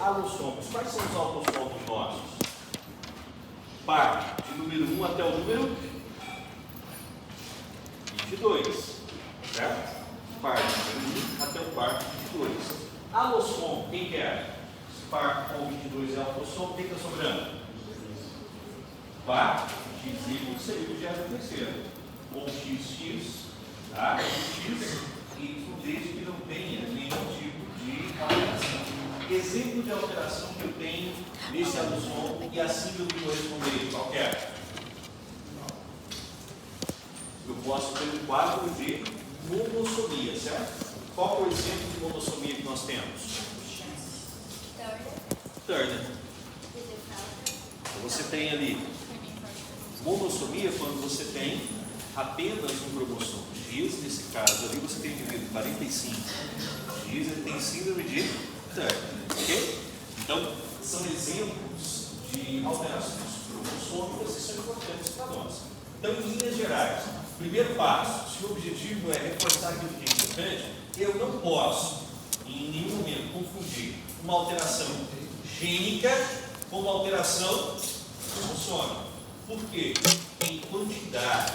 alossomos. Quais são os alossomos nossos? Par de número 1 até o número 22, certo? Par de número 1 até o par de 22. Alossomo, quem quer? Se par com 22 é alossomo, o que está sobrando? Par x seria o objeto terceiro. Ou x, tá? X, y, desde que não tenha nenhum tipo de alteração. Exemplo de alteração que eu tenho nesse alossomo e assim eu vou responder qualquer. Eu posso ter um quadro de monossomia, certo? Qual é o exemplo de monossomia que nós temos? Turner. Você tem ali monossomia quando você tem apenas um cromossomo X, nesse caso ali você tem indivíduo 45. X ele tem síndrome de Turner, ok? Então, são exemplos de alterações cromossômicas que são importantes para nós. Então, em linhas gerais, primeiro passo, se o objetivo é reforçar aquilo que é importante, eu não posso, em nenhum momento, confundir uma alteração gênica com uma alteração cromossômica. Por quê? Em quantidade,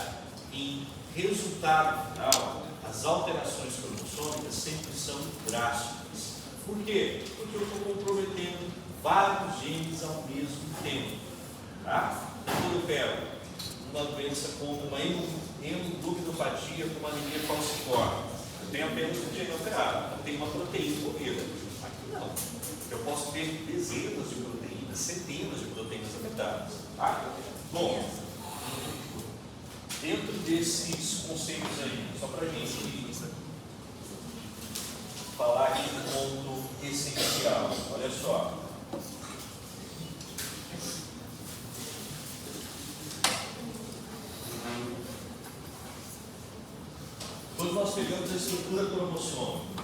em resultado final, as alterações cromossômicas sempre são drásticas. Por quê? Porque eu estou comprometendo vários genes ao mesmo tempo. Tá? Quando eu pego uma doença como uma hemoglobinopatia com uma anemia falciforme, eu tenho apenas um gene alterado, eu tenho uma proteína envolvida. Aqui não. Eu posso ter dezenas de proteínas, centenas de proteínas afetadas. Tá? Bom, dentro desses conceitos aí, só para a gente falar aqui do ponto essencial, olha só. Quando nós pegamos a estrutura cromossômica,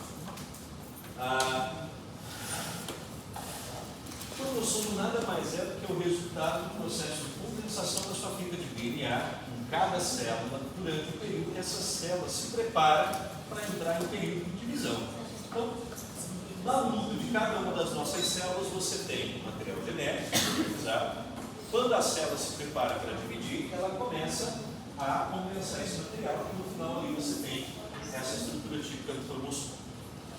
o cromossomo nada mais é do que o resultado do processo de condensação da sua fibra de DNA em cada célula durante o período que essa célula se prepara para entrar em período de divisão. Então, lá no núcleo de cada uma das nossas células você tem material genético, tá? Quando a célula se prepara para dividir, ela começa a condensar esse material e no final ali você tem essa estrutura típica do cromossomo.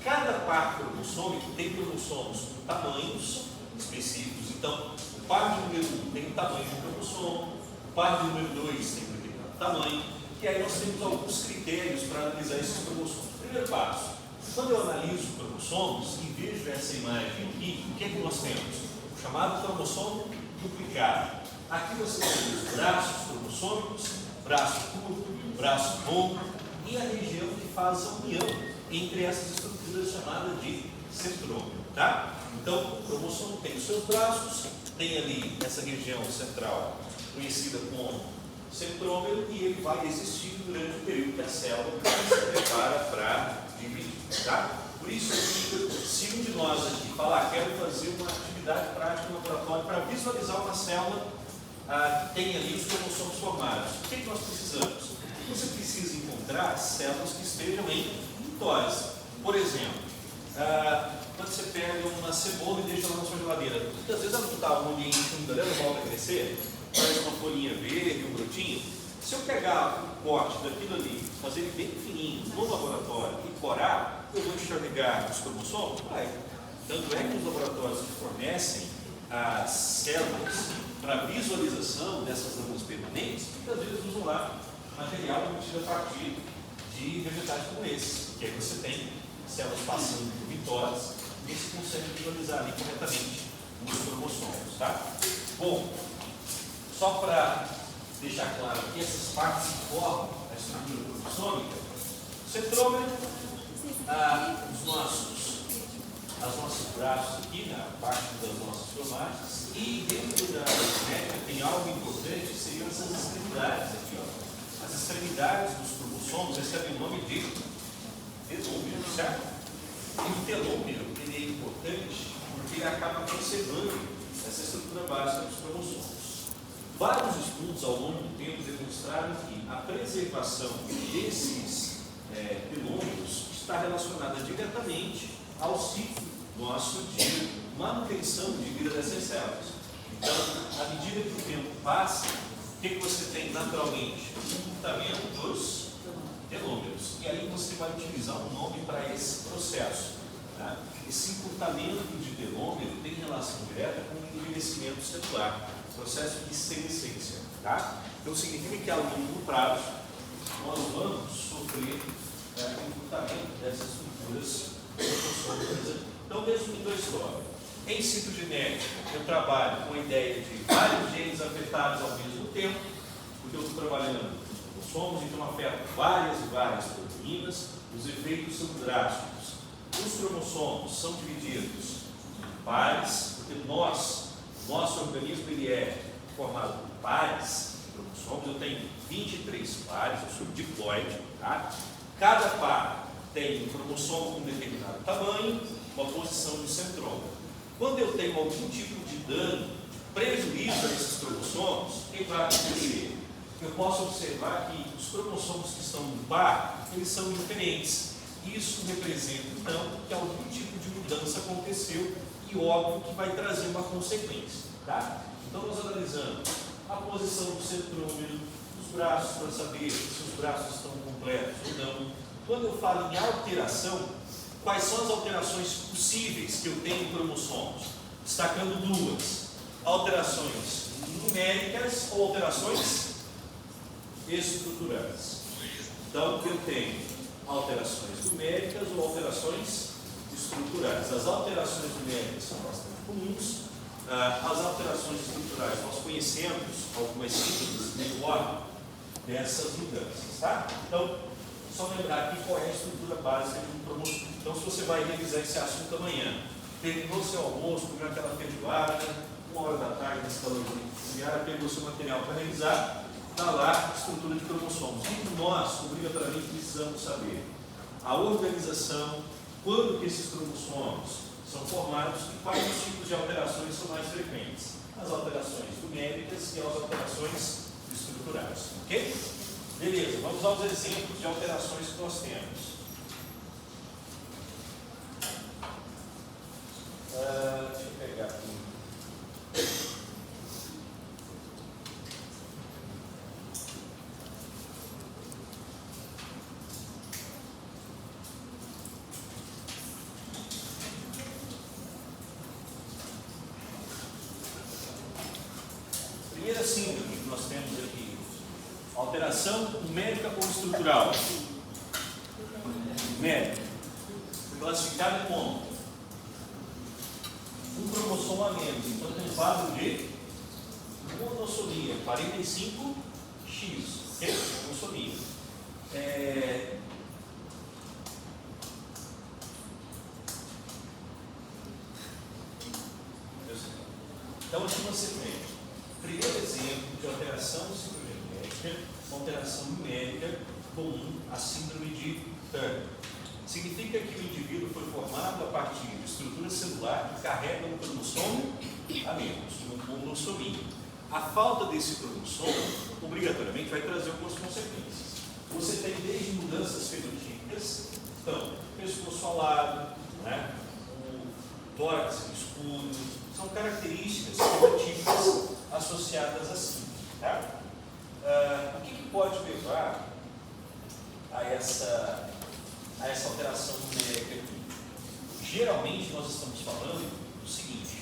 Cada par cromossômico tem cromossomos com tamanhos específicos. Então, o par de número 1 tem o tamanho do cromossomo, o par de número 2 tem um determinado tamanho, e aí nós temos alguns critérios para analisar esses cromossomos. Primeiro passo, quando eu analiso cromossomos e vejo essa imagem aqui, o que é que nós temos? O chamado cromossomo duplicado. Aqui você tem os braços cromossômicos, braço curto, braço longo, e a região que faz a união entre essas estruturas chamadas de centrômero, tá? Então, o cromossomo tem os seus braços, tem ali essa região central conhecida como centrômero e ele vai existir durante o período que a célula se prepara para dividir, tá? Por isso, se um de nós aqui falar, quero fazer uma atividade prática no laboratório para visualizar uma célula que tem ali os cromossomos formados, o que nós precisamos? Você precisa encontrar células que estejam em mitose. Por exemplo, quando você pega uma cebola e deixa ela na sua geladeira, muitas vezes ela não está um ambiente úmido, ela volta a crescer, parece uma folhinha verde, um brotinho. Se eu pegar um corte daquilo ali, fazer ele bem fininho no laboratório e corar, eu vou enxergar os cromossomos? Vai. Tanto é que os laboratórios que fornecem as células para visualização dessas lâminas permanentes, muitas vezes usam lá material obtido a partir de vegetais como esse, que aí você tem células passando por mitose e se consegue visualizar ali corretamente os cromossomos, tá? Bom, só para deixar claro que essas partes que formam a estrutura cromossômica, o centrômero, os nossos braços aqui, na parte das nossas cromáticas, e dentro da genética tem algo importante que seriam essas extremidades aqui, ó. As extremidades dos cromossomos recebem o nome de telômero, certo? E o telômero ele é importante porque ele acaba conservando essa estrutura básica dos cromossomos. Vários estudos ao longo do tempo demonstraram que a preservação desses telômeros está relacionada diretamente ao ciclo nosso de manutenção de vida dessas células. Então, à medida que o tempo passa, o que você tem naturalmente? O encurtamento dos telômeros. E aí você vai utilizar um nome para esse processo. Tá? Esse encurtamento de telômero tem relação direta com o envelhecimento celular, processo de senescência. Tá? Então significa que a longo prazo nós vamos sofrer o encurtamento dessas estruturas. Então, resumindo a história, em citogenética eu trabalho com a ideia de vários genes afetados ao mesmo tempo, porque eu estou trabalhando com cromossomos, então afetam várias e várias proteínas, os efeitos são drásticos. Os cromossomos são divididos em pares, porque nosso organismo ele é formado por pares de cromossomos. Eu tenho 23 pares, eu sou diploide. Tá? Cada par tem um cromossomo com determinado tamanho, uma posição de centroma. Quando eu tenho algum tipo de dano, de prejuízo a esses cromossomos, o que vai acontecer? Eu posso observar que os cromossomos que estão no par, eles são diferentes. Isso representa, então, que algum tipo de mudança aconteceu e óbvio que vai trazer uma consequência. Tá? Então, nós analisamos a posição do centrômero, os braços, para saber se os braços estão completos ou não. Quando eu falo em alteração, quais são as alterações possíveis que eu tenho em cromossomos? Destacando duas: alterações numéricas ou alterações estruturais. Então, eu tenho alterações numéricas ou alterações estruturais. As alterações numéricas são bastante comuns. As alterações estruturais, nós conhecemos algumas síntese melhor dessas mudanças. Tá? Então, só lembrar aqui qual é a estrutura básica de um cromossomo. Então, se você vai revisar esse assunto amanhã, terminou seu almoço, comeu aquela feijoada, 1h da tarde, nesse calor familiar, pegou seu material para revisar, está lá a estrutura de cromossomos. E nós, obrigatoriamente, precisamos saber a organização, quando que esses cromossomos são formados e quais os tipos de alterações são mais frequentes. As alterações numéricas e as alterações estruturais. Ok? Beleza, vamos aos exemplos de alterações que nós temos. Deixa eu pegar aqui. Primeira síndrome que nós temos aqui: alteração numérica ou estrutural? Numérica. Classificada como um cromossomo a menos. Então tem um quadro de monossomia, 45X. Ok? Monossomia. Então aqui você tem primeiro exemplo de alteração citogenética, uma alteração numérica comum, a síndrome de Turner. Significa que o indivíduo foi formado a partir de estrutura celular que carrega um cromossomo a menos, uma monossomia. A falta desse cromossomo, obrigatoriamente, vai trazer algumas consequências. Você tem desde mudanças fenotípicas, então, pescoço alado, né, o tórax escuro, são características fenotípicas associadas a síndrome. Tá? O que pode levar a essa alteração numérica aqui? Geralmente nós estamos falando do seguinte: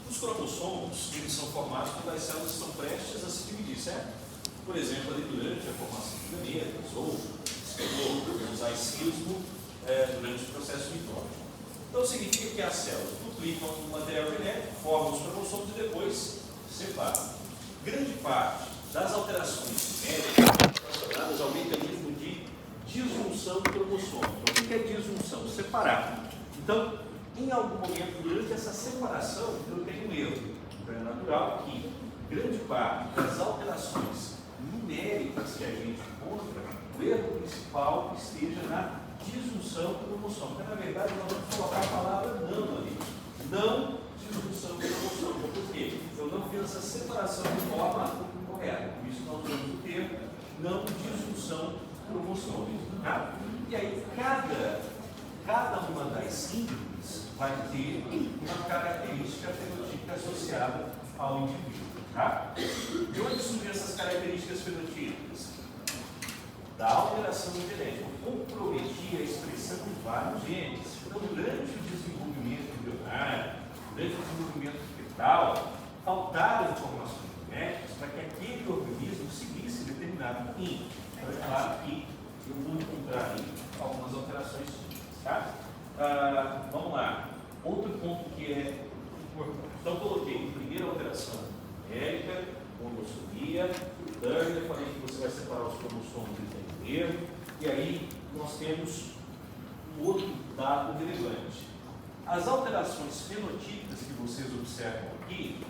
os cromossomos eles são formados quando as células estão prestes a se dividir, certo? Por exemplo, ali durante a formação de gametas ou podemos usar cismo durante o processo mitose. Então significa que as células duplicam o material genético, formam os cromossomos e depois separam. Grande parte das alterações numéricas são relacionadas ao mecanismo de disjunção do cromossomo. Então, o que é disjunção? Separar. Então, em algum momento, durante essa separação, eu tenho um erro. Então, é natural que grande parte das alterações numéricas que a gente encontra, o erro principal esteja na disjunção do cromossomo. Então, na verdade, nós vamos colocar a palavra não ali. Não disjunção do cromossomo. Por quê? Eu não fiz essa separação de forma correta. Por isso, nós usamos o termo não disjunção cromossomo. Tá? E aí, cada cada uma das síndromes vai ter uma característica fenotípica associada ao indivíduo. Tá? De onde surgem essas características fenotípicas? Da alteração genética, comprometia a expressão de vários genes. Então, durante o desenvolvimento embrionário, durante o desenvolvimento fetal, faltaram informações genéticas para que aquele organismo seguisse determinado caminho. Então, é claro que eu vou encontrar aí algumas alterações. Tá? Vamos lá. Outro ponto que é importante. Então, coloquei primeira alteração numérica, monossomia, Turner, falei que você vai separar os cromossomos e tem erro, e aí nós temos um outro dado relevante. As alterações fenotípicas que vocês observam aqui,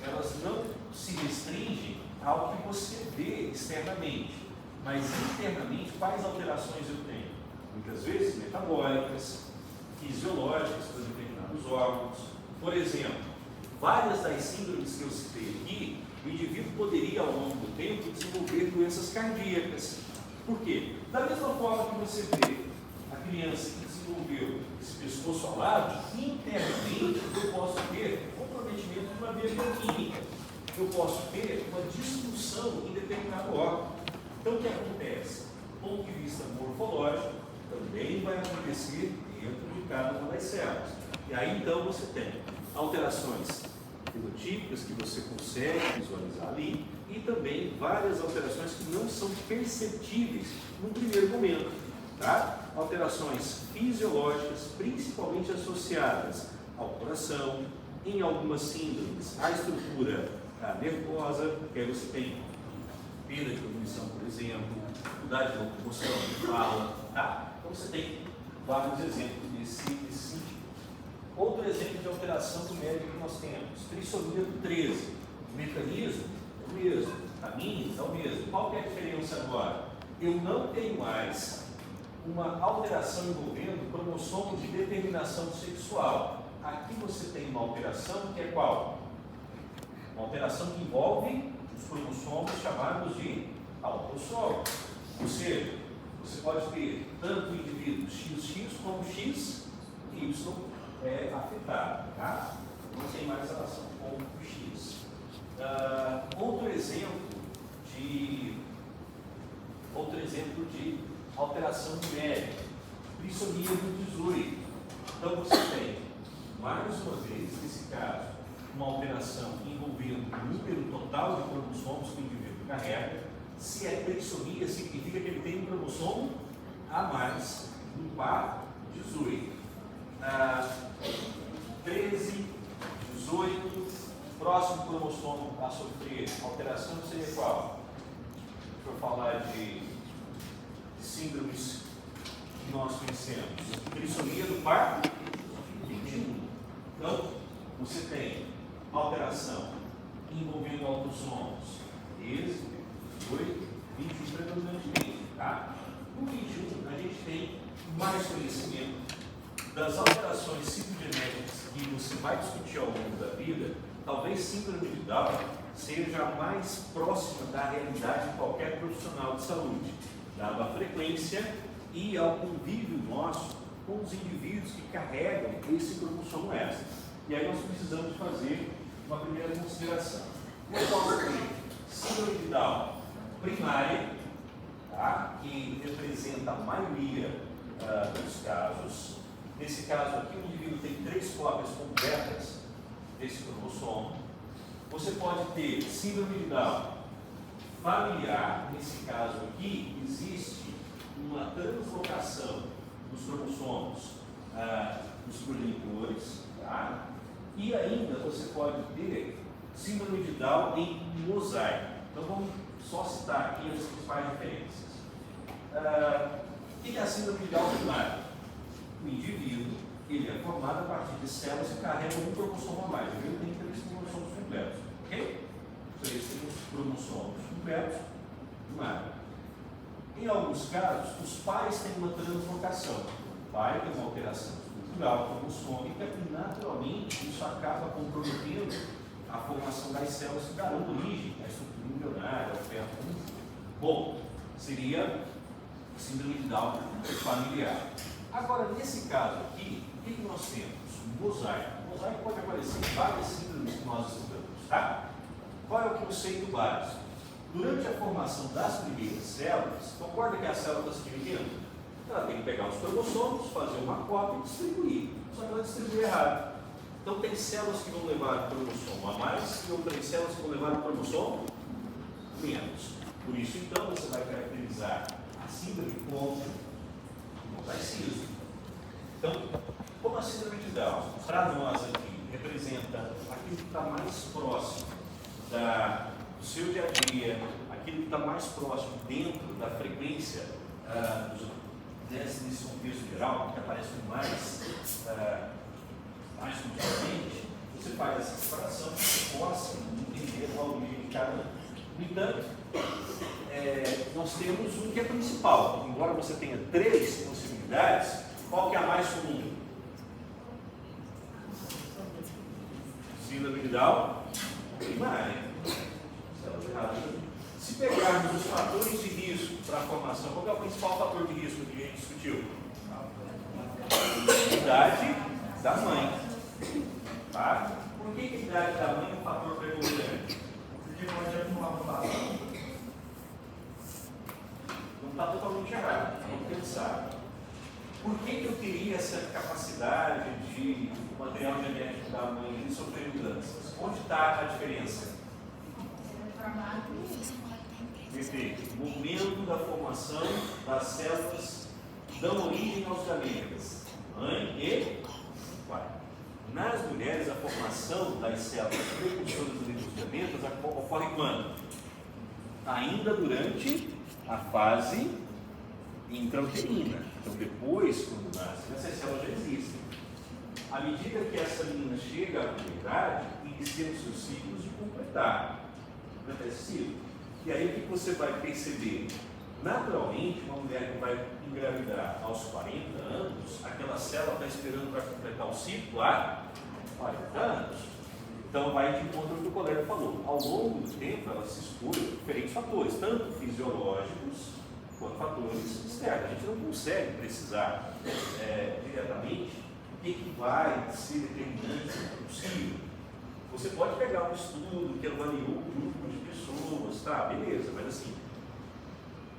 elas não se restringem ao que você vê externamente, mas internamente quais alterações eu tenho? Muitas vezes metabólicas, fisiológicas para determinados órgãos. Por exemplo, várias das síndromes que eu citei aqui, o indivíduo poderia, ao longo do tempo, desenvolver doenças cardíacas. Por quê? Da mesma forma que você vê a criança que desenvolveu esse pescoço alado, internamente eu posso ter comprometimento de uma via bioquímica. Eu posso ter uma disfunção em determinado órgão. Então, o que acontece? Do ponto de vista morfológico, também vai acontecer dentro de cada uma das células. E aí, então, você tem alterações fenotípicas que você consegue visualizar ali e também várias alterações que não são perceptíveis no primeiro momento. Tá? Alterações fisiológicas, principalmente associadas ao coração, em algumas síndromes, à estrutura nervosa, que aí você tem perda de cognição, por exemplo, dificuldade de locomoção, de fala. Tá? Então você tem vários exemplos desse sentido. Outro exemplo de alteração numérica que nós temos, trissomia do 13. O mecanismo é o mesmo, o caminho é o mesmo. Qual que é a diferença agora? Eu não tenho mais uma alteração envolvendo cromossomo de determinação sexual. Aqui você tem uma alteração que é qual? Uma alteração que envolve os cromossomos chamados de autossomos. Ou seja, você pode ter tanto o indivíduo XX como XY afetado. Tá? Não tem mais relação com o X. Outro exemplo de alteração numérica, trissomia do 18. Então você tem, mais uma vez, nesse caso, uma alteração envolvendo o número total de cromossomos que o indivíduo carrega. Se é trissomia, significa que ele tem um cromossomo a mais no par 18. 13, 18, próximo cromossomo a sofrer alteração seria qual? Deixa eu falar de síndromes que nós conhecemos. Trissomia do par 21. Então, você tem alteração envolvendo autossomos 13, 18, 21 predominantemente. Tá? No 21, a gente tem mais conhecimento das alterações citogenéticas que você vai discutir ao longo da vida. Talvez síndrome de Down seja a mais próxima da realidade de qualquer profissional de saúde, dada a frequência e ao convívio nosso com os indivíduos que carregam esse cromossomo extra. E aí nós precisamos fazer uma primeira consideração. Eu posso ter síndrome de Down primária, tá? Que representa a maioria dos casos. Nesse caso aqui, o indivíduo tem 3 cópias completas desse cromossomo. Você pode ter síndrome de Down familiar. Nesse caso aqui, existe uma translocação dos cromossomos dos progenitores. Tá? E ainda você pode ter síndrome de Down em mosaico. Então vamos só citar aqui as principais diferenças. O que é a síndrome de Down primária? O indivíduo ele é formado a partir de células que carregam um cromossomo a mais. Ele tem 3 cromossomos completos. Ok? 3 cromossomos completos primário. Em alguns casos, os pais têm uma translocação. O pai tem uma alteração estrutural cromossômica e, naturalmente, isso acaba comprometendo a formação das células que darão origem à estrutura embrionária, ao feto. Bom, seria síndrome de Down familiar. Agora, nesse caso aqui, o que nós temos? Mosaico. Mosaico pode aparecer em várias síndromes que nós estudamos, tá? Qual é o conceito básico? Durante a formação das primeiras células, concorda que a célula está se dividindo? Ela tem que pegar os cromossomos, fazer uma cópia e distribuir. Só que ela distribui errado. Então, tem células que vão levar o cromossomo a mais e outras células que vão levar o cromossomo menos. Por isso, então, você vai caracterizar a síndrome como mosaicismo. Então, como a síndrome de Down, para nós aqui, representa aquilo que está mais próximo do seu dia a dia, aquilo que está mais próximo dentro da frequência desse contexto geral, que aparece com mais constantemente, você faz essa separação para que possa entender a origem de cada um. No entanto, nós temos um que é principal. Embora você tenha 3 possibilidades, qual que é a mais comum? Síndrome de Down primária. Se pegarmos os fatores de risco para a formação, qual é o principal fator de risco que a gente discutiu? A idade da mãe. Tá? Por que a idade da mãe é um fator preponderante? Porque não adianta uma mutação. Não está totalmente errado, vamos pensar. Por que eu teria essa capacidade de o material genético da mãe sofrer mudanças? Onde está a diferença? Perfeito. O momento da formação das células dão origem aos gametas, mãe e pai. Nas mulheres, a formação das células prepulsoras dos gametas ocorre quando? Ainda durante a fase intrauterina. Então, depois, quando nasce, essas células já existem. À medida que essa menina chega à puberdade, inicia os seus ciclos de completar. E aí o que você vai perceber? Naturalmente, uma mulher que vai engravidar aos 40 anos, aquela célula está esperando para completar o ciclo há 40 anos. Então vai de encontro ao que o colega falou. Ao longo do tempo, ela se expõe a diferentes fatores, tanto fisiológicos quanto fatores externos. A gente não consegue precisar diretamente o que vai ser determinante no possível. Você pode pegar um estudo que avaliou um grupo de pessoas, tá, beleza, mas assim,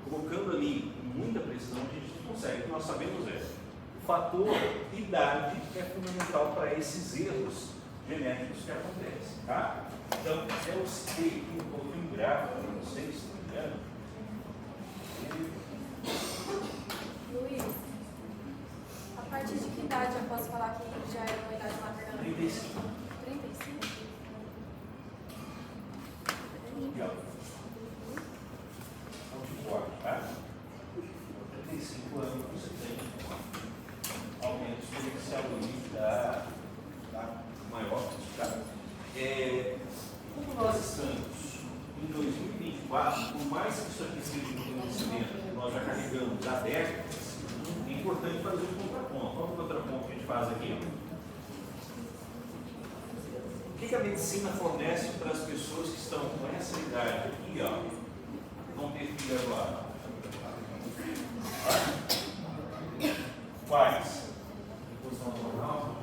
colocando ali muita precisão, a gente não consegue. O que nós sabemos o fator idade é fundamental para esses erros genéticos que acontecem, tá? Então, eu citei aqui, eu coloquei um gráfico para vocês, se não me engano. Luiz, a partir de que idade eu posso falar que já é uma idade maternal? 35. 35? Aqui, ó. Anticorpo, tá? 35 anos você tem aumento exponencial da maior, tá? Como nós estamos em 2024, por mais que isso aqui seja um conhecimento que nós já carregamos há décadas, é importante fazer um contraponto. Qual é o contraponto que a gente faz aqui? O que a medicina fornece para as pessoas que estão com essa idade aqui, ó, vão ter filho agora? Quais? Reposição hormonal?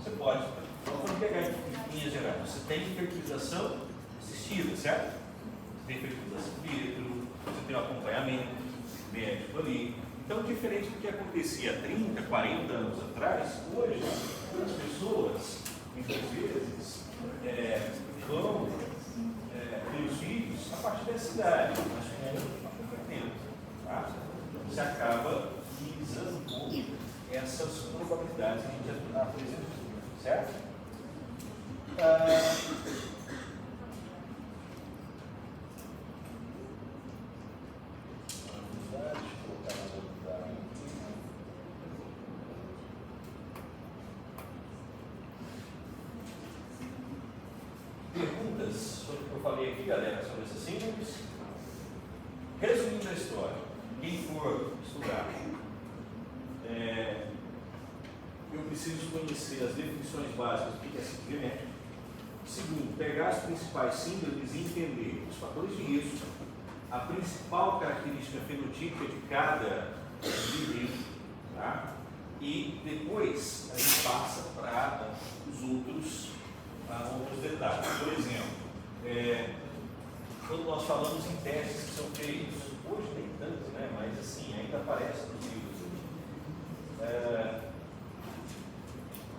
Você pode. Então, vamos pegar em linhas gerais. Você tem fertilização assistida, certo? Você tem fertilização in vitro, você tem um acompanhamento médico ali. Então, diferente do que acontecia há 30, 40 anos atrás, hoje, as pessoas, muitas vezes, vão ter os filhos a partir dessa idade, mas com acompanhamento. Tá? Você acaba minimizando um pouco essas probabilidades que a gente apresentou, certo? Perguntas sobre o que eu falei aqui, galera, sobre essas síndromes? Resumindo a história, quem for estudar, eu preciso conhecer as definições básicas do que é síndrome genética. Segundo, pegar as principais síndromes e entender os fatores de risco, a principal característica fenotípica de cada indivíduo, tá? E depois a gente passa para os outros detalhes. Por exemplo, quando nós falamos em testes que são feitos, hoje nem tanto, né? Mas assim, ainda aparece nos livros.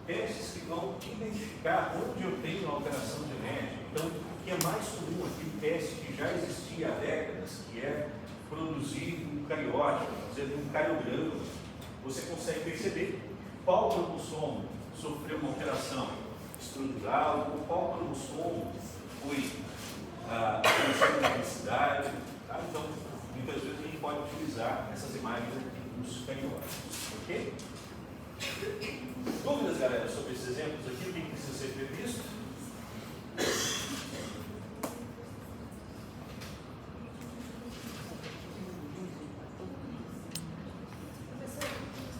Testes que vão identificar onde eu tenho uma alteração genética. Então, o que é mais comum, aquele teste que já existia há décadas, que é produzir um cariótipo, fazer um cariograma, você consegue perceber qual cromossomo sofreu uma alteração estrutural, ou qual cromossomo foi alteração da densidade. Tá? Então, muitas vezes a gente pode utilizar essas imagens aqui nos cariótipos. Ok? Dúvidas, galera, sobre esses exemplos aqui? O que precisa ser previsto?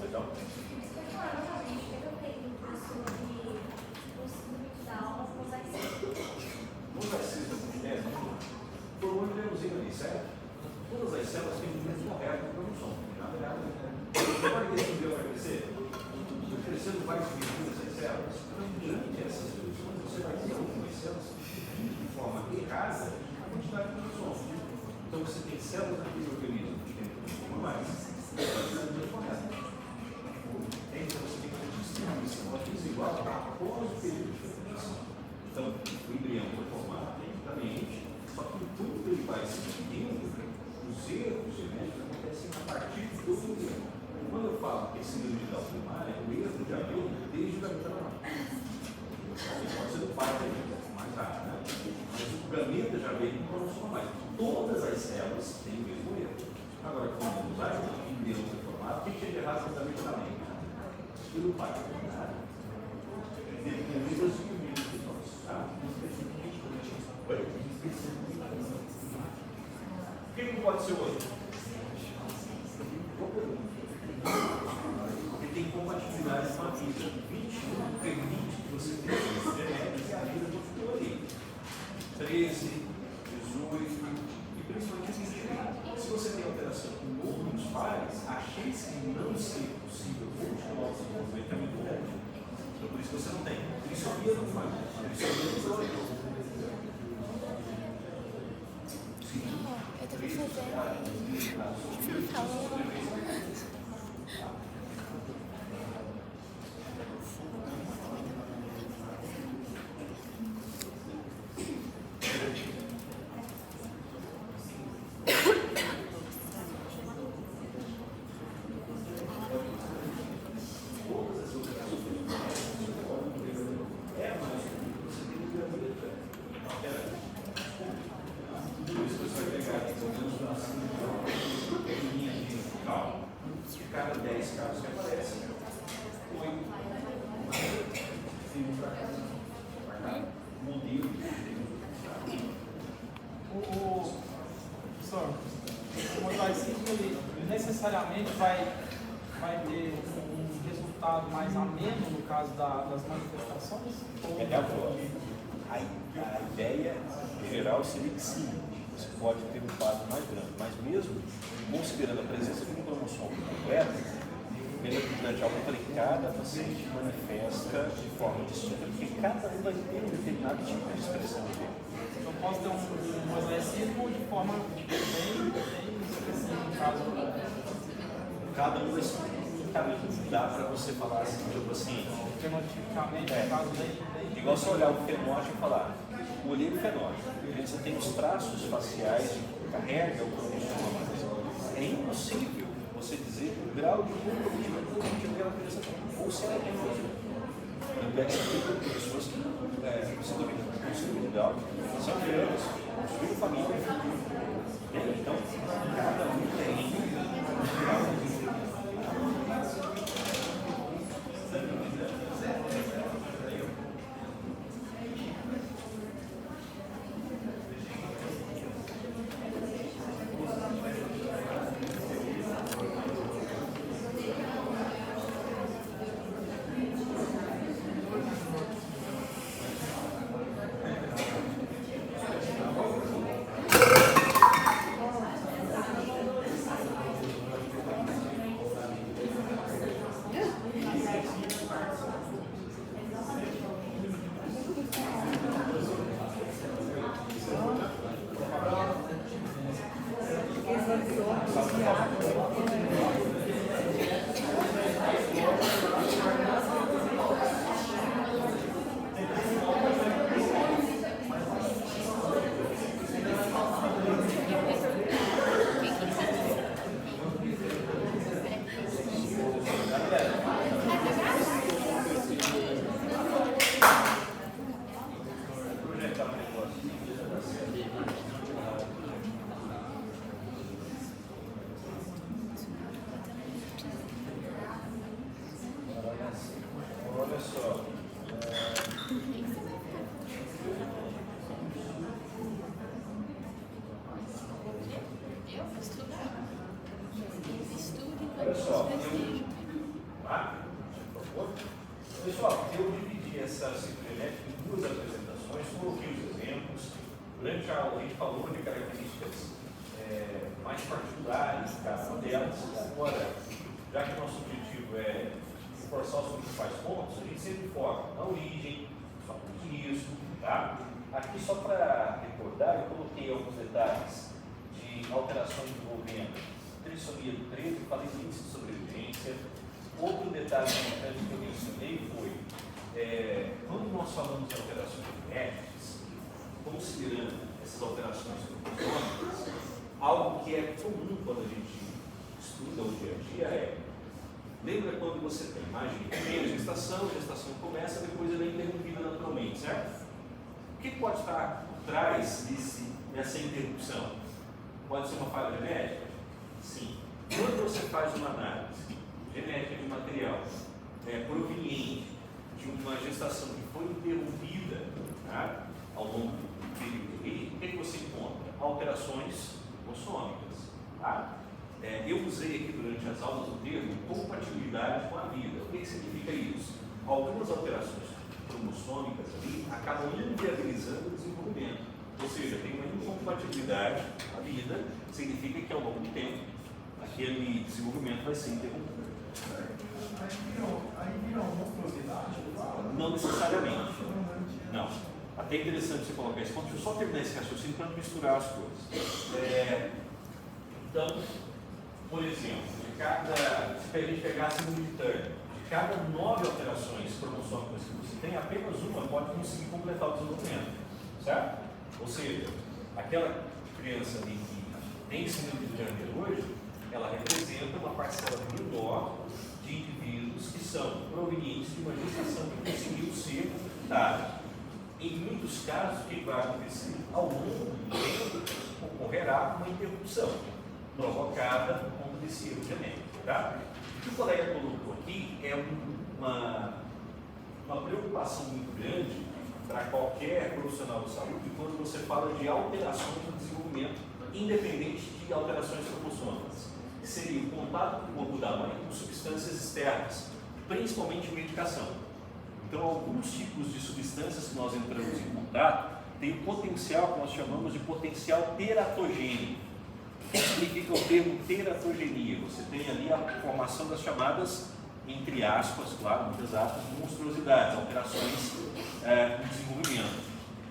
Legal. Mosaicismo da mulher, por um grãozinho ali, certo? Todas as células têm um mesmo correto no cromossomo. Na verdade, pode que esse vai crescer? Crescendo várias divisões das células, durante essas divisões você vai ter algumas células que de forma errada a quantidade de cromossomo. Então você tem células naquele organismo que tem cromossomo a mais, não correto. Então você tem que ter distribuição desigual após o período de fecundação. Então, o embrião foi formado lentamente, só que tudo ele vai se dividindo, os erros genéticos acontecem a partir do embrião. Quando eu falo que esse síndrome primária, o erro já vem desde o gameta. Pode ser do pai ainda, mais rápido, né? Mas o gameta já veio com cromossomo mais. Todas as células têm o mesmo erro. Agora, quando o embrião foi formado, o que tinha de errado exatamente? E o pai não tem nada. Depende das divisões de nós. O que pode ser hoje? Porque tem compatibilidade com a vida. 21 permite que você tenha genética e a vida continua ali. 13, 18 e principalmente 21. Se você tem alteração com outros pares, a chance de não ser possível continuar o desenvolvimento é muito grande. Então por isso você não tem. Isso é não faz. Isso é não faz. Eu tô fazendo. Você falou. Necessariamente vai ter um resultado mais ameno no caso das manifestações? A ideia geral seria que sim, você pode ter um quadro mais grande, mas mesmo considerando a presença de um cromossomo completo, pela atividade alta, eu falei, cada paciente manifesta de forma distinta, porque cada um vai ter um determinado tipo de expressão dele. Então posso ter um mosaicismo de forma bem específica, no caso. Cada um desse dá para você falar assim, tipo assim, fenotipicamente, no caso bem. Igual você olhar o fenótipo e falar, olhei o fenótipo, você tem os traços faciais que carrega o cromossomo, mas é impossível você dizer o grau de comprometimento daquela criança ou se ela tem mesmo. Tanto é que você tem pessoas que se dominam com síndrome de Down, são crianças, construíram família. Então, cada um tem um grau de Olha só. Olha só, por favor. Pessoal, eu dividi essa cibernética em duas apresentações, coloquei os exemplos. Durante a aula a gente falou de características mais particulares de cada uma delas. Agora, já que o nosso objetivo é reforçar os principais pontos, a gente sempre foca na origem, fator de risco, tá? Aqui, só para recordar, eu coloquei alguns detalhes de alterações envolvendo trissomia do 13, falei do índice de sobrevivência. Outro detalhe importante que eu mencionei foi, quando nós falamos de alterações genéticas, considerando essas alterações cromosômicas, algo que é comum quando a gente estuda o dia a dia lembra quando você tem, imagina, primeira gestação, a gestação começa, depois ela é interrompida naturalmente, certo? O que pode estar por trás dessa interrupção? Pode ser uma falha genética? Sim. Quando você faz uma análise genética de material proveniente de uma gestação que foi interrompida, tá, ao longo do período, o que você encontra? Alterações cromossômicas. Tá? Eu usei aqui durante as aulas o termo compatibilidade com a vida. O que significa isso? Algumas alterações cromossômicas ali acabam inviabilizando o desenvolvimento. Ou seja, tem uma incompatibilidade com a vida, significa que ao longo do tempo aquele desenvolvimento vai ser interrompido. Aí vira uma monstruosidade? Não necessariamente. Não. Até interessante você colocar esse ponto. Deixa eu só terminar esse raciocínio para não misturar as coisas. Então, por exemplo, se a gente pegasse um midterm, de cada 9 alterações cromossômicas que você tem, apenas uma pode conseguir completar o desenvolvimento, certo? Ou seja, aquela criança ali que tem síndrome de Turner hoje, ela representa uma parcela menor de indivíduos que são provenientes de uma gestação que conseguiu ser dada. Em muitos casos, o que vai acontecer? Ao longo do tempo, ocorrerá uma interrupção provocada por conta desse erro genético. Tá? O que o colega colocou aqui é uma preocupação muito grande para qualquer profissional de saúde quando você fala de alterações no desenvolvimento, independente de alterações cromossômicas. Seria o contato do corpo da mãe com substâncias externas, principalmente medicação. Então, alguns tipos de substâncias que nós entramos em contato têm o potencial que nós chamamos de potencial teratogênico. O que significa o termo teratogenia? Você tem ali a formação das chamadas, entre aspas, claro, muitas aspas, monstruosidades, alterações no desenvolvimento.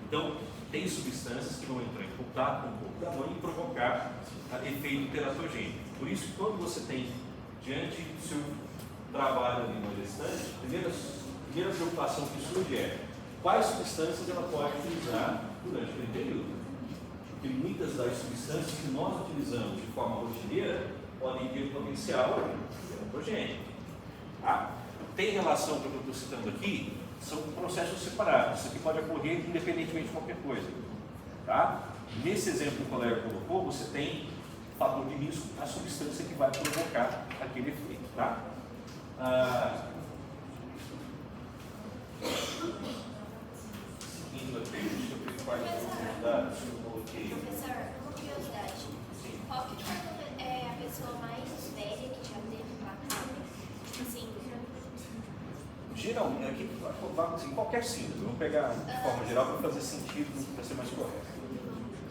Então, tem substâncias que vão entrar em contato com o corpo da mãe e provocar efeito teratogênico. Por isso, quando você tem diante do seu trabalho ali no gestante, a primeira preocupação que surge é quais substâncias ela pode utilizar durante aquele período. Porque muitas das substâncias que nós utilizamos de forma rotineira podem ter potencial teratogênico. Tá? Tem relação com o que eu estou citando aqui? São processos separados. Isso aqui pode ocorrer independentemente de qualquer coisa. Tá? Nesse exemplo que o colega colocou, você tem fator de risco, a substância que vai provocar aquele efeito. Tá? Seguindo aqui, deixa eu ver quais os dados que eu coloquei. Professor, uma curiosidade. Sim. Qual que é a pessoa mais velha que já teve placas? Assim, Geralmente, aqui, assim, qualquer síndrome, vamos pegar de forma geral para fazer sentido, para ser mais correto.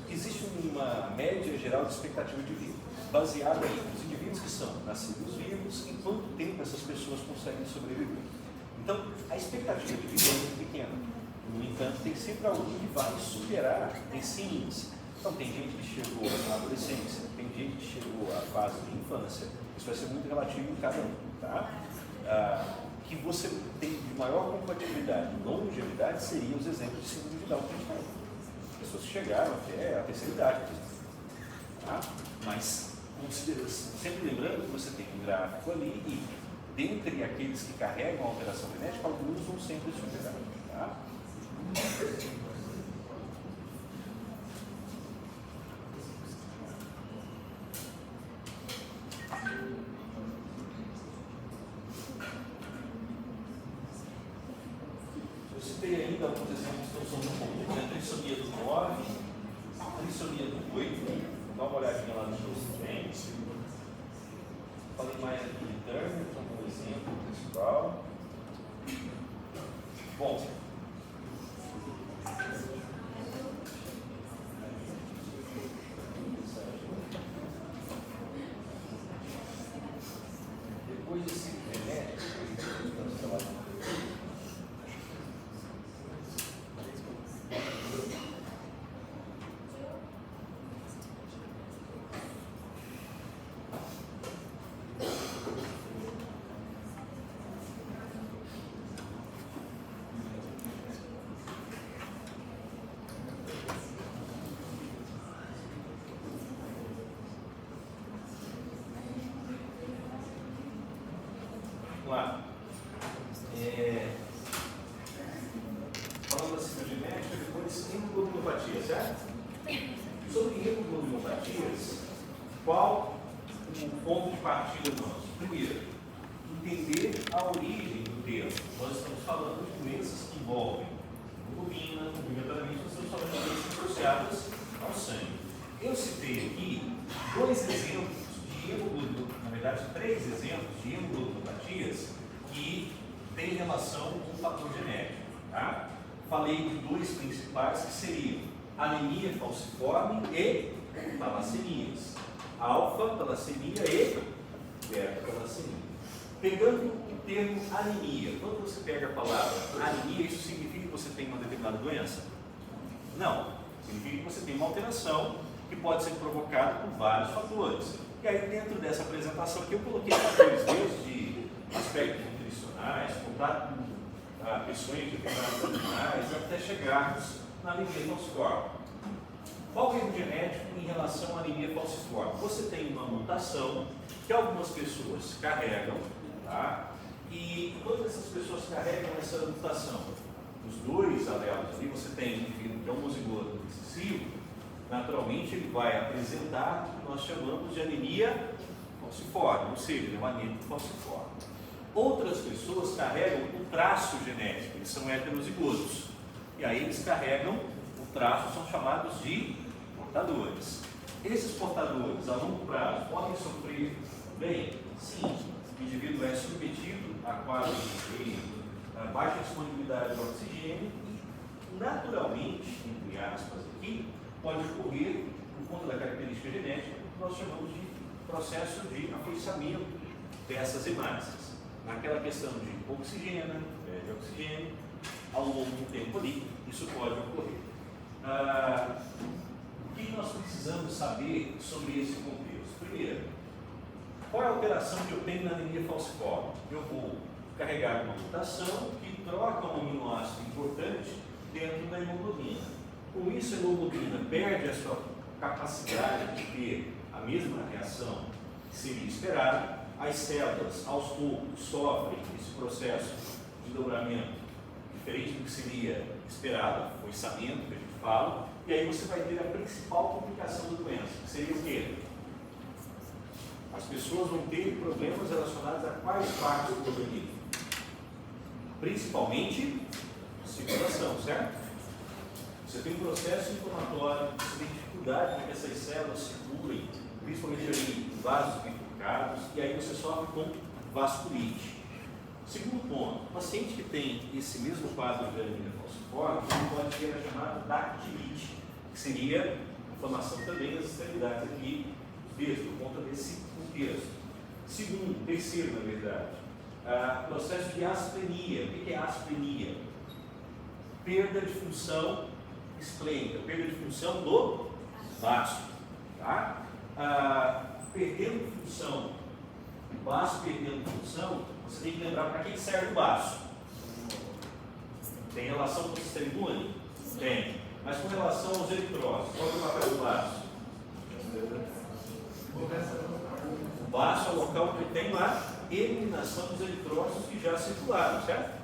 Existe uma média geral de expectativa de vida, baseada nos indivíduos que são nascidos vivos e quanto tempo essas pessoas conseguem sobreviver. Então, a expectativa de vida é muito pequena. No entanto, tem sempre alguém que vai superar esse índice. Então, tem gente que chegou à adolescência, tem gente que chegou à fase de infância. Isso vai ser muito relativo em cada um, tá? Que você tem de maior compatibilidade e longevidade seriam os exemplos de síndrome de Down que a gente falou. Pessoas que chegaram até a terceira idade, tá? Mas, sempre lembrando que você tem um gráfico ali e, dentre aqueles que carregam a alteração genética, alguns vão sempre superar, tá? Eu citei ainda alguns exemplos que são muito comuns, né? Trissomia do 9, trissomia do 8, dá uma olhadinha lá nos dois também. Falei mais aqui de Turner, como um exemplo principal. Bom, depois desse genético, nós trabalhamos. Falando da síndrome genética, depois hemoglobinopatia, certo? Sobre hemoglobinopatias, qual o ponto de partida nosso? Primeiro, entender a origem do termo. Nós estamos falando de doenças que envolvem hemoglobina, obrigatoriamente nós estamos falando de doenças associadas ao sangue. Eu citei aqui dois exemplos de hemoglobinopatias, na verdade, três exemplos de hemoglobinopatias que têm relação com o fator genético. Tá? Falei de dois principais que seriam anemia falciforme e talassemias. Alfa-talassemia e beta-talassemia. Pegando o termo anemia, quando você pega a palavra anemia, isso significa que você tem uma determinada doença? Não. Significa que você tem uma alteração que pode ser provocada por vários fatores. E aí, dentro dessa apresentação aqui, eu coloquei fatores desde aspectos nutricionais, contato com questões de determinados animais, até chegarmos na anemia falciforme. Qual é o genético em relação à anemia falciforme? Você tem uma mutação que algumas pessoas carregam, tá? E todas essas pessoas carregam essa mutação. Os dois alelos ali, você tem um indivíduo que é homozigoto recessivo, naturalmente ele vai apresentar o que nós chamamos de anemia falciforme, ou seja, uma anemia falciforme. Outras pessoas carregam o traço genético, eles são heterozigotos. E aí eles carregam o traço, são chamados de portadores. Esses portadores, a longo prazo, podem sofrer bem? Sim. O indivíduo é submetido a quadros de baixa disponibilidade de oxigênio e, naturalmente, entre aspas aqui, pode ocorrer, por conta da característica genética, o que nós chamamos de processo de afoiçamento dessas hemácias. Naquela questão de oxigênio, ao longo do tempo ali, isso pode ocorrer. O que nós precisamos saber sobre esse contexto? Primeiro, qual é a alteração que eu tenho na anemia falciforme? Eu vou carregar uma mutação que troca um aminoácido importante dentro da hemoglobina. Com isso, a hemoglobina perde a sua capacidade de ter a mesma reação que seria esperada. As células, aos poucos, sofrem esse processo de dobramento diferente do que seria esperado, afoiçamento que a gente fala, e aí você vai ter a principal complicação da doença, que seria o quê? As pessoas vão ter problemas relacionados a quais partes do organismo? Principalmente circulação, certo? Você tem um processo inflamatório, você tem dificuldade para que essas células circulem, principalmente ali em vasos bifurcados, e aí você sofre com vasculite. Segundo ponto, o paciente que tem esse mesmo quadro de anemia falciforme, ele pode ter a chamada dactilite, que seria inflamação também das extremidades aqui, por conta desse contexto. Segundo, terceiro, na verdade, processo de asplenia. O que é asplenia? Perda de função esplênica, perda de função do baço, tá? Perdendo função, o baço perdendo função, você tem que lembrar para que serve o baço. Tem relação com o sistema imune? Tem. Mas com relação aos eletrócitos, qual é o papel do baço? O baço é o local que tem a eliminação dos eletrócitos que já circularam, certo?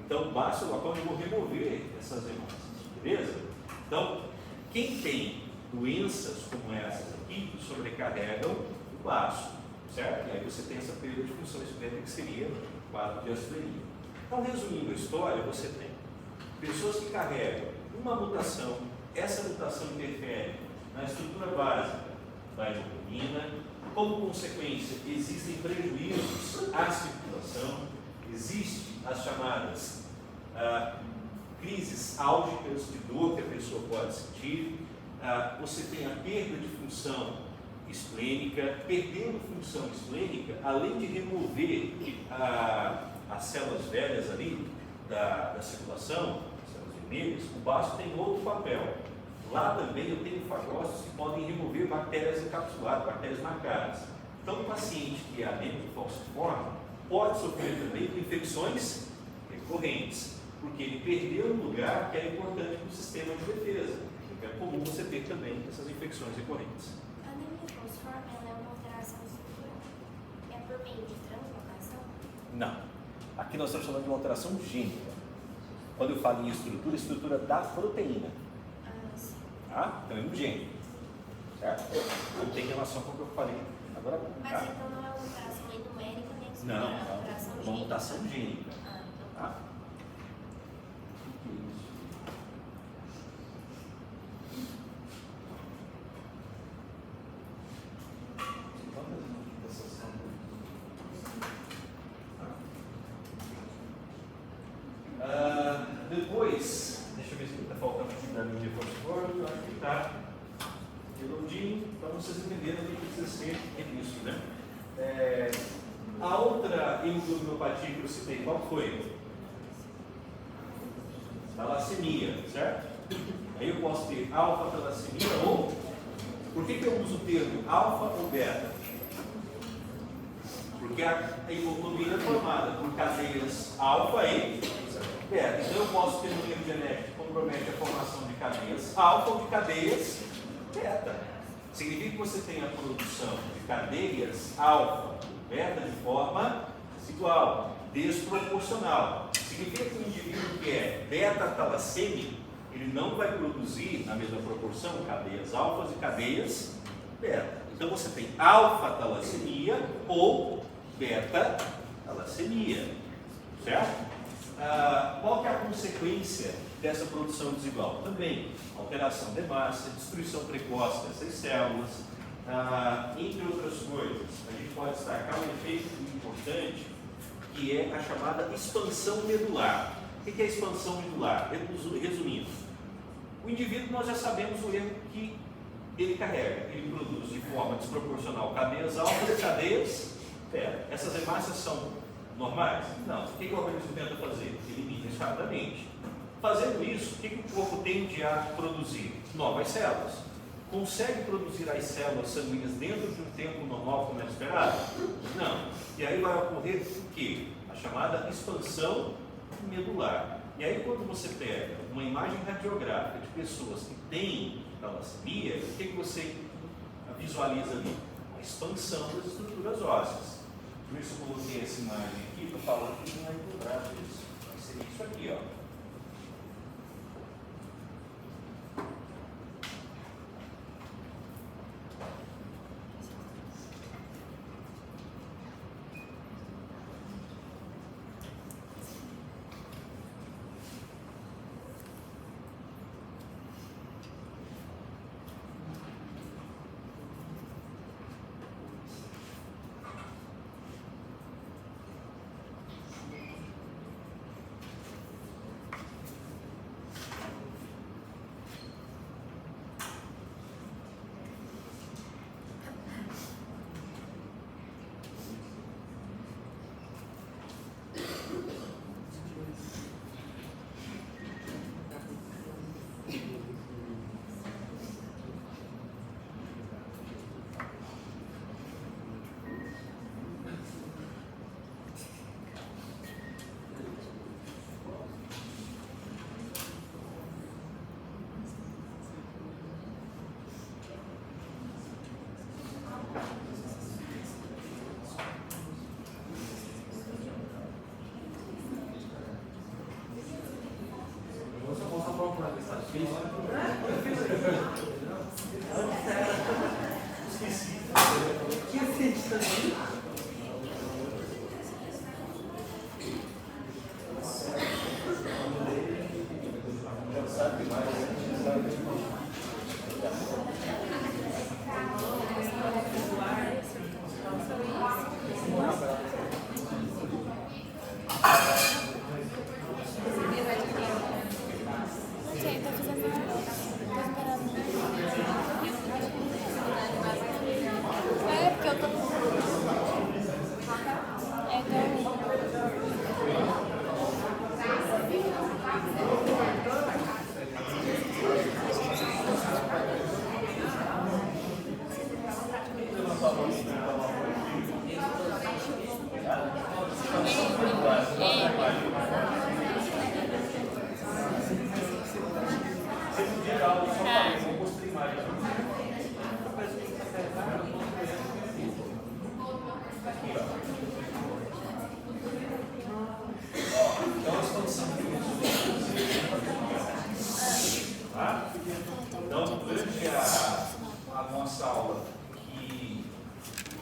Então, o baço é o local onde eu vou remover essas hemácias, beleza? Então, quem tem doenças como essas aqui, sobrecarregam o baço, certo? E aí você tem essa perda de função esplênica que seria o quadro de astenia. Então, resumindo a história, você tem pessoas que carregam uma mutação, essa mutação interfere na estrutura básica da hemoglobina, como consequência, existem prejuízos à circulação, existem as chamadas crises álgicas de dor que a pessoa pode sentir, você tem a perda de função esplênica, perdendo função esplênica, além de remover as células velhas ali da circulação, as células vermelhas, o baço tem outro papel. Lá também eu tenho fagócitos que podem remover bactérias encapsuladas, bactérias marcadas. Então, o paciente que é anêmico falciforme pode sofrer também com infecções recorrentes, porque ele perdeu um lugar que é importante para o sistema de defesa. Então, é comum você ter também essas infecções recorrentes. A anemia falciforme é uma alteração estrutural. É por meio de translocação? Não. Aqui nós estamos falando de uma alteração gênica. Quando eu falo em estrutura da proteína. Sim. Tá? Então é um gene. Certo? Não tem relação com o que eu falei agora. Mas Tá? então não é uma alteração nem numérica nem estrutural, Não, é uma alteração uma gênica. mutação gênica. Então Tá? Depois, deixa eu ver se está faltando aqui da linha de fosforo, eu acho que está redondinho, para vocês entenderem o que precisa ser revisto, né? A outra hemoglobinopatia que eu citei, qual foi? Talassemia, certo? Aí eu posso ter alfa-talassemia ou... Por que eu uso o termo alfa ou beta? Porque a hemoglobina é formada por cadeias alfa e beta. Então eu posso ter um erro genético que compromete a formação de cadeias alfa ou de cadeias beta. Significa que você tem a produção de cadeias alfa e beta de forma desigual, desproporcional. Significa que o indivíduo que é beta-talassêmico, ele não vai produzir na mesma proporção cadeias alfas e cadeias beta. Então você tem alfa-talassemia ou beta-talassemia, certo? Qual que é a consequência dessa produção desigual? Também alteração de massa, destruição precoce dessas células, entre outras coisas. A gente pode destacar um efeito importante que é a chamada expansão medular. O que é expansão medular? Resumindo, o indivíduo, nós já sabemos o erro que ele carrega. Ele produz de forma desproporcional cadeias alfas e cadeias beta. Essas hemácias são normais? Não. O que o organismo tenta fazer? Elimina isso rapidamente. Fazendo isso, o que o corpo tende a produzir? Novas células. Consegue produzir as células sanguíneas dentro de um tempo normal como é esperado? Não. E aí vai ocorrer o quê? A chamada expansão medular. E aí quando você pega uma imagem radiográfica de pessoas que têm talassemia, o que você visualiza ali? A expansão das estruturas ósseas. Por isso eu coloquei essa imagem aqui, estou falando que não é encontrado isso. Vai ser isso aqui, ó. Não sei, tô fazendo. Tô esperando. É, porque eu tô. É que eu. Então, a expansão de tá? Então, durante a nossa aula, que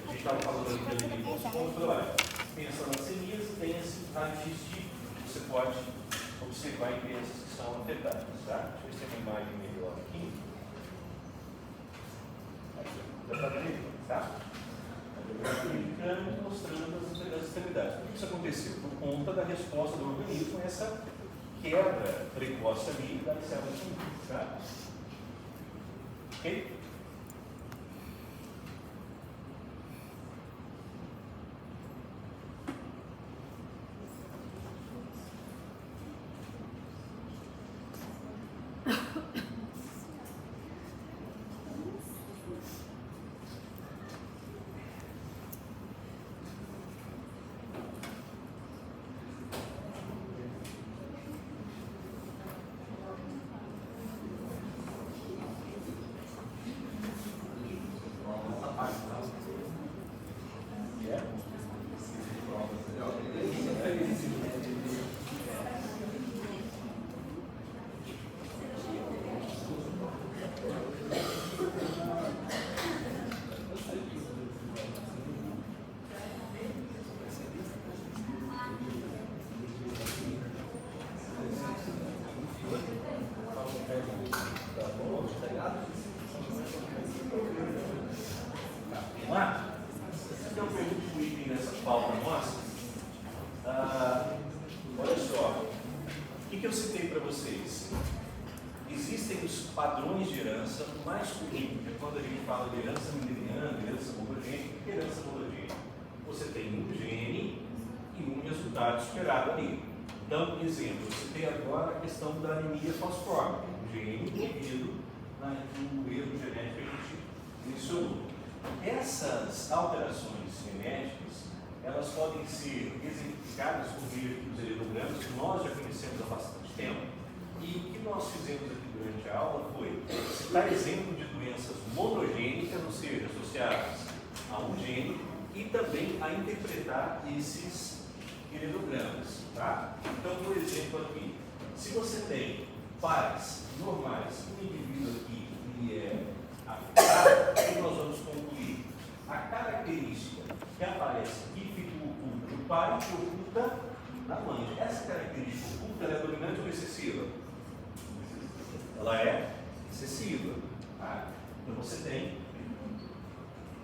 a gente estava falando aqui de controle, tem essa lancemia e tem esse raio-x que você pode observar em crianças que são afetadas. Tá? Deixa eu ver se tem uma imagem melhor aqui. Já está vendo? Tá? Clínica mostrando as extremidades. Por que isso aconteceu? Por conta da resposta do organismo a essa quebra precoce ali das células sanguíneas. Tá? Ok? Vamos lá? Então, o último item nessa pauta nossa. Olha só, o que eu citei para vocês? Existem os padrões de herança mais comuns, quando a gente fala de herança mendeliana, herança monogênica e herança monogênica. Você tem um gene e um resultado esperado ali. Então, exemplo, você tem agora a questão da anemia falciforme, um gene devido no erro genético que a gente mencionou. Essas alterações genéticas, elas podem ser exemplificadas por meio dos heredogramas que nós já conhecemos há bastante tempo. E o que nós fizemos aqui durante a aula foi citar exemplo de doenças monogênicas, ou seja, associadas a um gene, e também a interpretar esses heredogramas. Tá? Então, por exemplo, aqui, se você tem pais normais, um indivíduo aqui que é afetado, o que nós vamos concluir? A característica que aparece aqui fica oculta no pai e oculta na mãe. Essa característica oculta ela é dominante ou recessiva? Ela é excessiva. Tá? Então você tem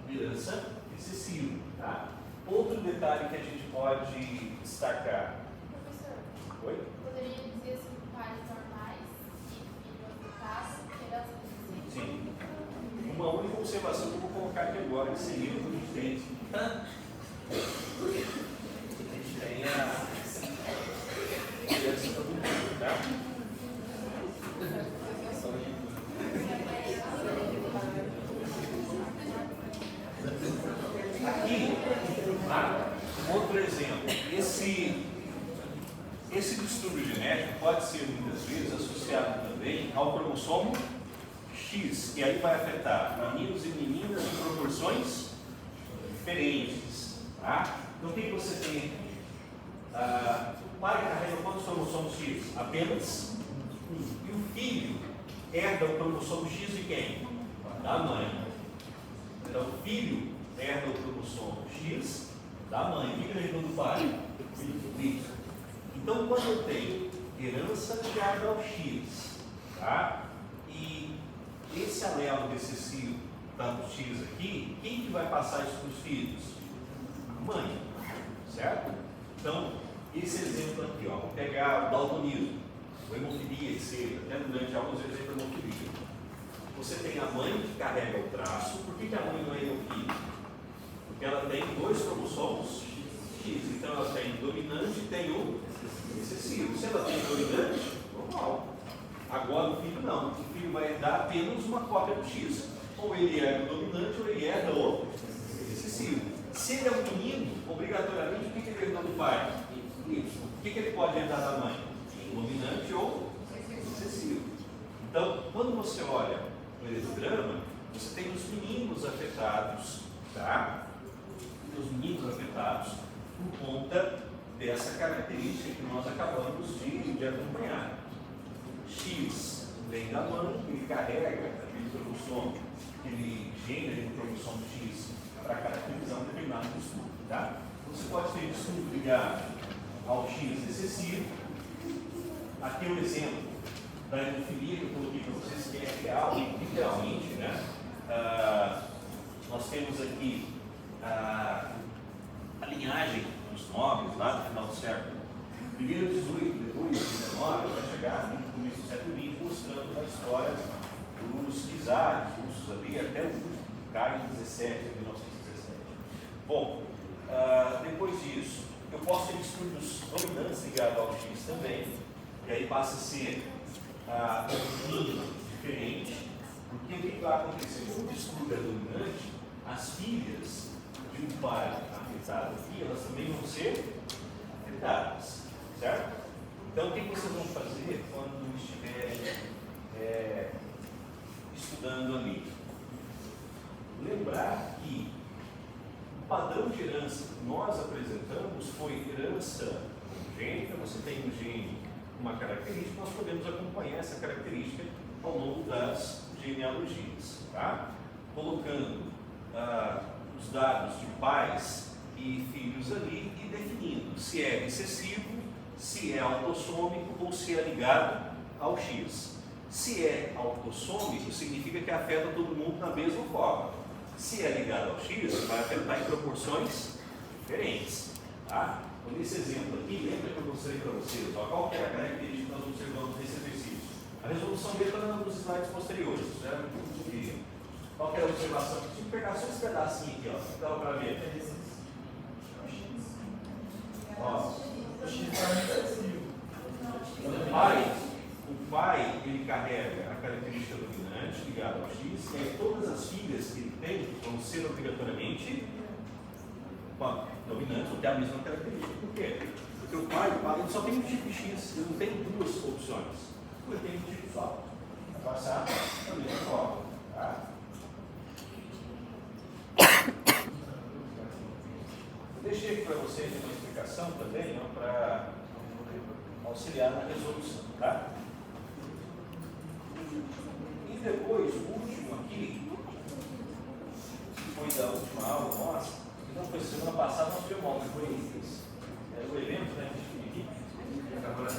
herança excessiva. Tá? Outro detalhe que a gente pode destacar. Professor, Oi? poderia dizer sobre pais normais e filho afetado, herança excessiva? Sim. Uma única observação que eu vou colocar aqui agora, que seria o que a gente tem. A gente tem a herança produtiva, tá? Aqui, um outro exemplo. Esse distúrbio genético pode ser muitas vezes associado também ao cromossomo X, e aí vai afetar meninos e meninas em proporções diferentes. Tá? Então, o que você tem aqui? O pai carrega quantos cromossomos X? Apenas um. E o filho herda o cromossomo X de quem? Da mãe. Então, o filho herda o cromossomo X da mãe. O que herdou do pai? Y. Então, quando eu tenho herança ligada ao X, tá? E esse alelo recessivo está no X aqui, quem que vai passar isso para os filhos? A mãe, certo? Então, esse exemplo aqui, ó, vou pegar o daltonismo, a hemofilia, etc. Até durante alguns exemplos de hemofilia. Você tem a mãe que carrega o traço. Por que a mãe não é hemofílica? Porque ela tem 2 cromossomos X. Então ela tem dominante e tem o recessivo. Se ela tem dominante, normal. Agora o filho não. O filho vai herdar apenas uma cópia do X. Ou ele herda o dominante ou ele herda o recessivo. Se ele é um menino, obrigatoriamente, o que ele herda do pai? Y. O que ele pode herdar da mãe? Dominante ou recessivo. Então, quando você olha o heredograma, você tem os meninos afetados, tá? Os meninos afetados por conta dessa característica que nós acabamos de acompanhar. X vem da mãe, ele carrega aquele cromossomo, aquele gênero do cromossomo X para caracterizar um determinado distúrbio, tá? Você pode ter distúrbio ligado ao X excessivo. Aqui é um exemplo da hemofilia que eu coloquei para vocês, que é real, literalmente, né? Nós temos aqui a linhagem dos nobres lá no final do século primeiro 18, depois 19, vai chegar no começo do século XX, mostrando a história dos czares russos ali até o último Caio 17, 1917. Bom, depois disso, eu posso ter distúrbios dominantes ligados ao X também, e aí passa a ser um pouquinho diferente, porque o que vai acontecer? Como o distúrbio é dominante, as filhas de um pai afetado aqui, elas também vão ser afetadas, certo? Então, o que vocês vão fazer quando estiverem estudando ali? Lembrar que o padrão de herança que nós apresentamos foi herança congênita. Você tem um gene, uma característica, nós podemos acompanhar essa característica ao longo das genealogias, tá? Colocando os dados de pais e filhos ali e definindo se é recessivo, se é autossômico ou se é ligado ao X. Se é autossômico, significa que afeta todo mundo da mesma forma. Se é ligado ao X, vai afetar em proporções diferentes, tá? Então, nesse exemplo aqui, lembra que eu mostrei para vocês, ó, qual que é a característica que nós observamos nesse exercício? A resolução dele está nos slides posteriores, certo? Qual que é a observação? Se eu pegar só esse pedacinho aqui, ó, dá para ver. Ó, o pai, ele carrega a característica dominante ligada ao X, e aí todas as filhas que ele tem vão ser obrigatoriamente dominantes ou ter a mesma característica. Por quê? Porque o pai ele só tem um tipo de X, ele não tem duas opções. Ele tem um tipo só. Vai passar da mesma forma. Tá? Eu deixei aqui para vocês uma explicação também, para auxiliar na resolução. Tá? E depois, o último aqui, que foi da última aula nossa, não foi semana passada, nós tivemos aula, foi o evento, né, que a gente aqui, agora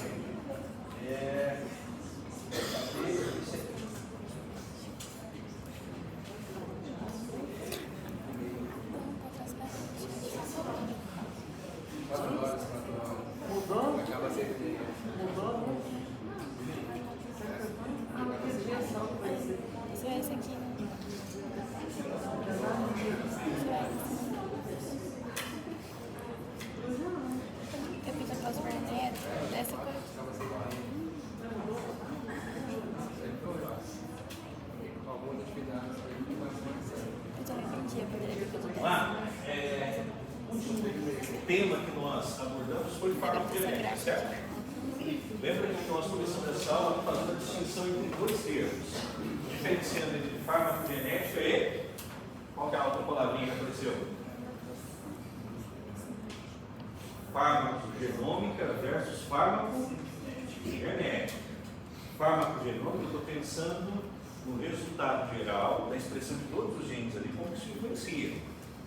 Isso é esse aqui, né? Repita para os vernetos dessa cor. Eu já entendi, eu poderia repetir. O último tema que nós abordamos foi farmacogenética, certo? Lembra que nós começamos essa aula fazendo a distinção entre dois termos, diferenciando entre farmacogenética e qual que é a outra palavrinha que apareceu? Farmacogenômica versus farmacogenética. farmacogenômica, eu estou pensando no resultado geral da expressão de todos os genes ali, como isso influencia.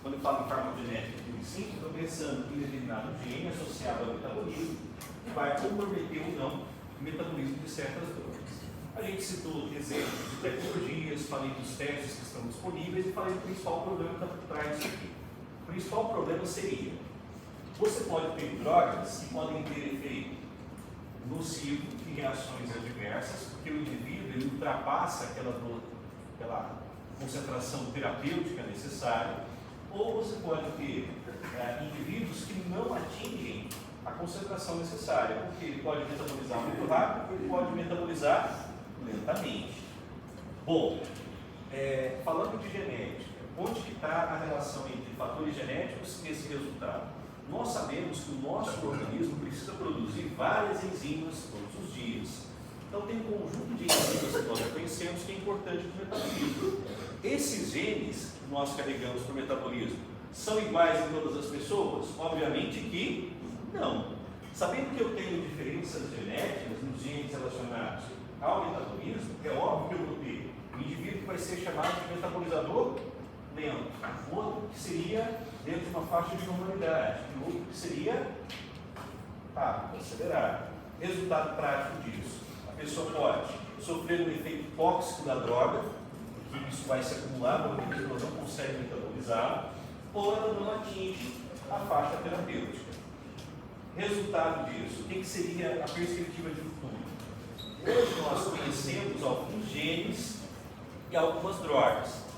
Quando eu falo em farmacogenética pura e simples, estou pensando em determinado gene associado ao metabolismo que vai comprometer ou não o metabolismo de certas drogas. A gente citou exemplos de tecnologias, falei dos testes que estão disponíveis e falei do principal problema que está por trás disso aqui. O principal problema seria: você pode ter drogas que podem ter efeito nocivo em reações adversas, porque o indivíduo ele ultrapassa aquela concentração terapêutica necessária, ou você pode ter indivíduos que não atingem a concentração necessária, porque ele pode metabolizar muito rápido, ele pode metabolizar lentamente. Bom, falando de genética, onde que está a relação entre fatores genéticos e esse resultado? Nós sabemos que o nosso organismo precisa produzir várias enzimas todos os dias. Então tem um conjunto de enzimas que nós conhecemos que é importante para o metabolismo. Esses genes que nós carregamos para o metabolismo são iguais em todas as pessoas? Obviamente que não. Sabendo que eu tenho diferenças genéticas nos genes relacionados ao metabolismo, é óbvio que eu vou ter um indivíduo que vai ser chamado de metabolizador lento, outro que seria dentro de uma faixa de normalidade, e outro que seria rápido, acelerado. Resultado prático disso: a pessoa pode sofrer um efeito tóxico da droga, que isso vai se acumular, o organismo não consegue metabolizar, ou ela não atinge a faixa terapêutica. Resultado disso: o que seria a perspectiva de futuro? Hoje nós conhecemos alguns genes e algumas drogas.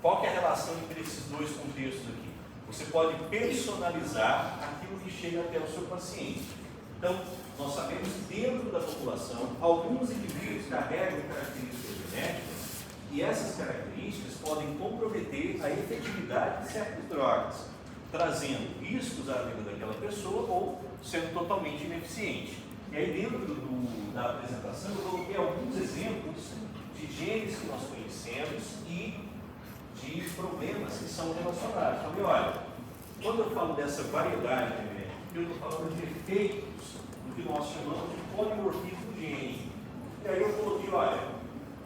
Qual que é a relação entre esses dois contextos aqui? Você pode personalizar aquilo que chega até o seu paciente. Então, nós sabemos que dentro da população, alguns indivíduos carregam características genéticas e essas características podem comprometer a efetividade de certas drogas, trazendo riscos à vida daquela pessoa ou sendo totalmente ineficiente. E aí, dentro da apresentação, eu coloquei alguns exemplos de genes que nós conhecemos e de problemas que são relacionados. Então, olha, quando eu falo dessa variedade de genética, eu estou falando de efeitos do que nós chamamos de polimorfismo gene. E aí eu coloquei, olha,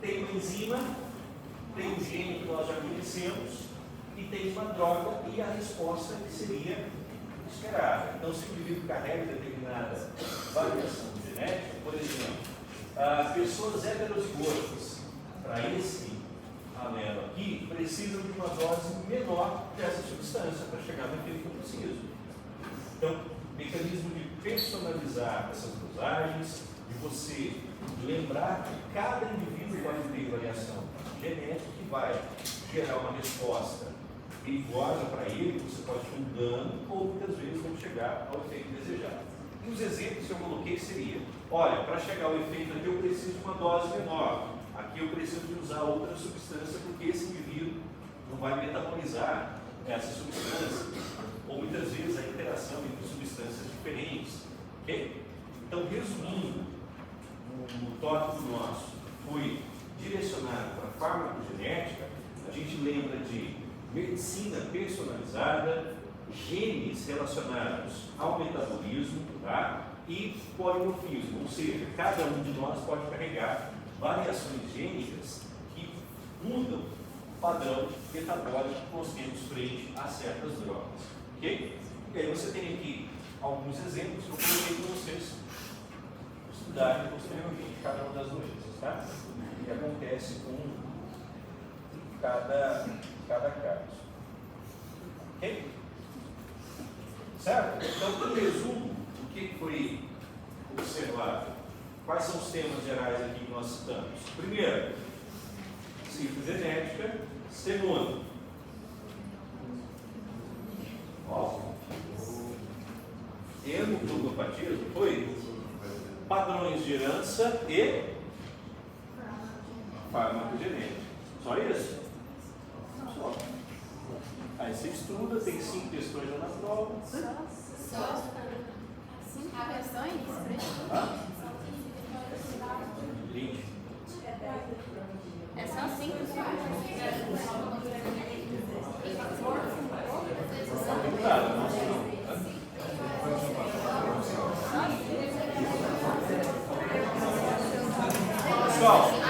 tem uma enzima, tem um gene que nós já conhecemos e tem uma droga e a resposta que seria esperada. Então, se o indivíduo carrega determinada variação genética, por exemplo, pessoas heterozigotas, para esse alelo aqui, precisam de uma dose menor dessa substância para chegar no efeito que eu preciso. Então, mecanismo de personalizar essas dosagens, de você lembrar que cada indivíduo pode ter variação genética que vai gerar uma resposta perigosa para ele, você pode ter um dano, ou muitas vezes não chegar ao efeito desejado. E os exemplos que eu coloquei seria: olha, para chegar ao efeito aqui eu preciso de uma dose menor, aqui eu preciso de usar outra substância porque esse indivíduo não vai metabolizar essa substância, ou muitas vezes a interação entre substâncias diferentes. Okay? Então, resumindo, no tópico nosso foi direcionado para a farmacogenética. A gente lembra de medicina personalizada, genes relacionados ao metabolismo, tá? E polimorfismo, ou seja, cada um de nós pode carregar variações gênicas que mudam o padrão metabólico que nós temos frente a certas drogas. Ok? E aí você tem aqui alguns exemplos que eu coloquei para vocês estudarem posteriormente cada uma das doenças, tá? O que acontece com cada caso. Ok? Certo? Então, em resumo, o que foi observado? Quais são os temas gerais aqui que nós citamos? Primeiro, citogenética. Segundo, hemoglobopatia, foi? Padrões de herança e farmacogenética. Só isso? Só. Aí você estuda, tem 5 questões lá na prova. Só 5 questões? 20. É só 5 Deputado, não sei não. pessoal?